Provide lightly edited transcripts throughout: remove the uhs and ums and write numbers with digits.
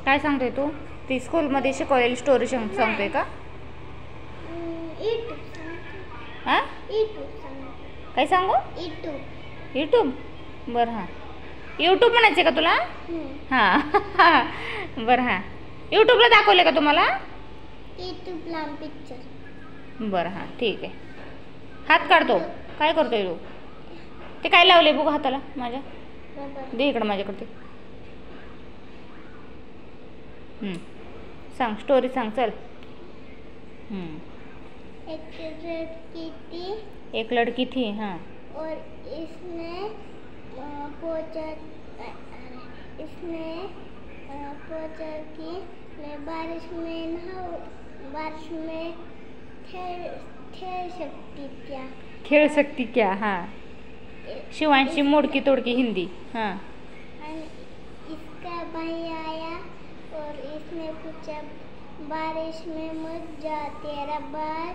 काय सांगतोय तू? ती स्कूलमध्ये शिकवलेली स्टोरी सांगतोय का? हां काय सांगू? यूट्यूब. बरं हां, यूट्यूब म्हणायचं का तुला? हां बरं हां, यूट्यूबला दाखवले का तुम्हाला? यूट्यूबला पिक्चर. बरं हां ठीक आहे. हात काढतो. काय करतोय तू? ते काय लावले बघू हाताला माझ्या? दे इकडं माझ्याकडे. सांग स्टोरी सांग चल. एक लड़की थी हाँ, और इसने सोचा कि मैं बारिश में खेल सकती क्या? हाँ शिवांशी मोड़की तोड़की हिंदी. हाँ इसका भाई आया और इसने पूछा बारिश में मत जा, तेरा बाल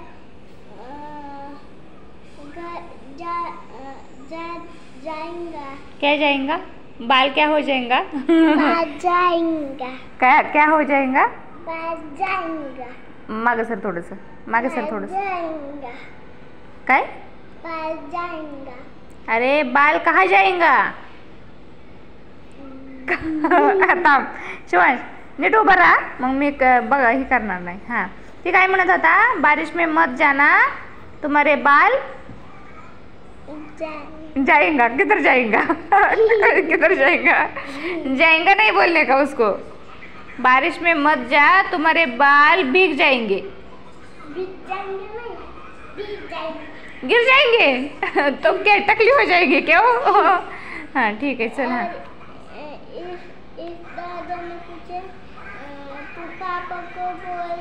जाएगा. क्या जाएगा? बाल क्या हो जाएगा? बाल जाएगा. क्या हो जाएगा? बाल जाएगा. मागे सर थोडंसं, मागे सर थोडंसं. जाएगा. काय? बाल जाएगा. अरे बाल कहाँ जाएगा? थांब शिवांश नीट उभं राहा, मग मी बघा ही करणार नाही. हां ती काय म्हणत होता? बारिश में मत जाना, तुम्हारे बाल जाएगा. किधर जाएगा? किधर जाएगा? जाएगा नहीं बोलने का उसको. बारिश में मत जा, तुम्हारे बाल भीग जाएंगे. गिर जाएंगे तो क्या टकली हो जाएगी क्या? हाँ ठीक है चल. हाँ इस दादा ने पूछे तू पापा को बोल,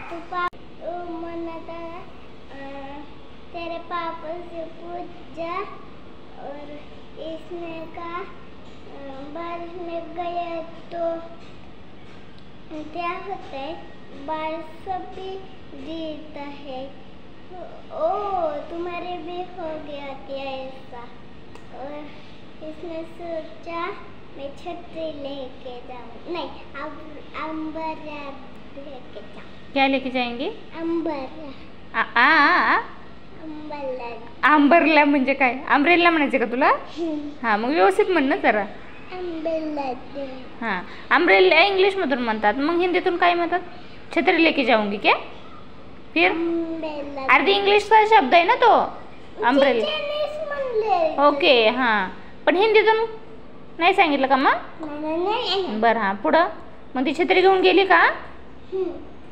तू पापा मनाता तेरे पापा से पूछ जा. और इसने कहा बारिश में गया तो क्या होता है? बारिश सभी जीता है. ओ तुम्हारे भी हो गया क्या ऐसा? और इसने सोचा मैं छतरी लेके जाऊँ. नहीं अम्ब्रेला लेके जाऊँ. क्या लेके जाएंगे? अम्ब्रेला. आंबरला म्हणजे काय? अम्ब्रेला म्हणायचं का तुला? हां मग व्यवस्थित म्हण ना जरा. हां अम्ब्रेला इंग्लिशमधून म्हणतात, मग हिंदीतून काय म्हणतात? छत्री लेके जाऊंगी क्या? फिर अर्धी इंग्लिशचा शब्द आहे ना तो अम्ब्रेला. ओके हां, पण हिंदीतून नाही सांगितलं का मग? बरं हां पुढं. मग ती छत्री घेऊन गेली का?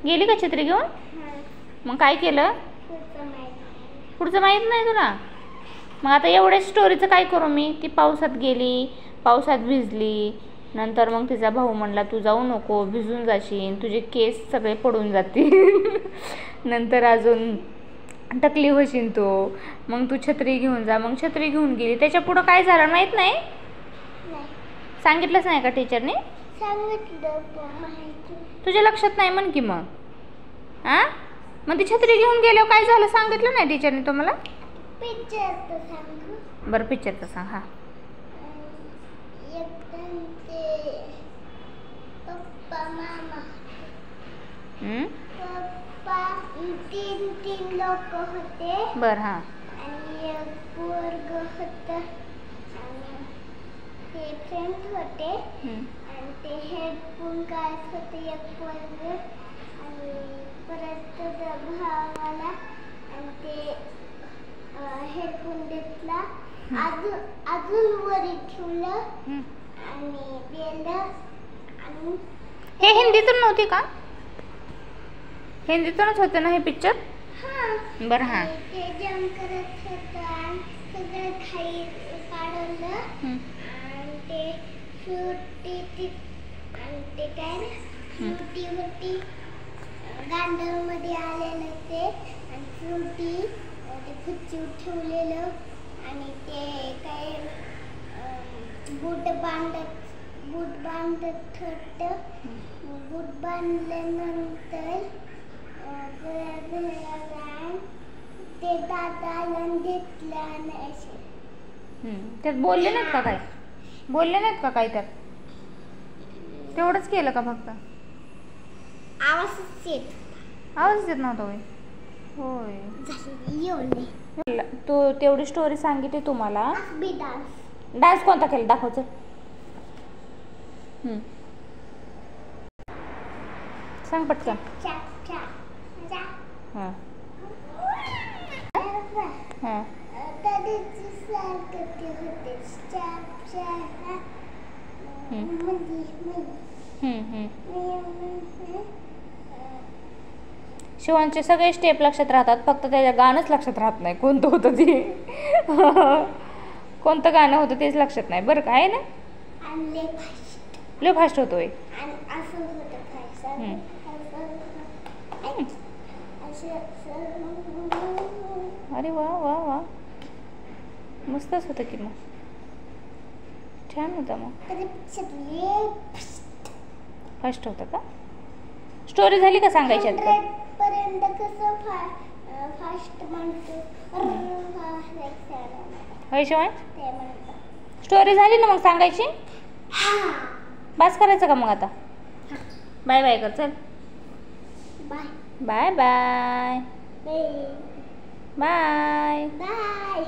गेली का छत्री घेऊन? मग काय केलं? पुढचं माहीत नाही तुला? मग आता एवढ्या स्टोरीचं काय करू मी? ती पावसात गेली, पावसात भिजली, नंतर मग तिचा भाऊ म्हणला तू जाऊ नको, भिजून जाशील, तुझे केस सगळे पडून जातील. नंतर अजून टकली होशील तो, मग तू छत्री घेऊन जा. मग छत्री घेऊन गेली. त्याच्या पुढं काय झालं माहीत नाही? सांगितलंच नाही का टीचरने? तुझ्या लक्षात नाही म्हण की मग. हां मग ती छत्री घेऊन गेल्यावर काय झालं सांगितलं नाही टीचरने तुम्हाला? बरं पिक्चरचं सांग. हां पप्पा तीन लोक होते. बरं हां. आणि एक पोरग होतं आणि ते फ्रेंड होते आणि ते हेडफोन काढत होते एक पोरग. आणि परत भावाला आणि ते हेडफोन घेतला, अजून वरी ठेवलं आणि गेलं. आणि हे हिंदीतून नव्हती का? हिंदीतूनच होते ना हे पिक्चर? हां बरं हां. ते जम करत होतं, सगळं खाई काढलं आणि ते फ्रुटी आणि ते काय ना फ्रुटी होती गांडलमध्ये आलेलं ते. आणि फ्रुटी ते खुर्ची ठेवलेलं आणि ते काय बूट बांधत होतं. बूट बांधल्यानंतर ते दादाला घेतलं आणि असे. त्यात बोलले नाहीत का काय? बोलले नाहीत का काय त्यात? तेवढंच केलं का फक्त? आवाजच येत आवाज येत नव्हता होय? होय. झाली एवढी. तू तेवढी स्टोरी सांगितली तुम्हाला. बी डान्स. डान्स कोणता केला दाखव चल. सांग पटकन. हां हां शिवांचे सगळे स्टेप लक्षात राहतात, फक्त त्याच्या गाणंच लक्षात राहत नाही कोणतं होतं ते. कोणतं गाणं होतं तेच लक्षात नाही बरं का, आहे ना. लय फास्ट होतोय. अरे वा वा वा, मस्तच होतं की मग, छान होता मग. फास्ट होतं का? स्टोरी झाली का सांगायची आता? होय शिवाय, स्टोरी झाली ना मग सांगायची. बास करायचं का मग आता? बाय बाय कर चल. Bye bye bye bye.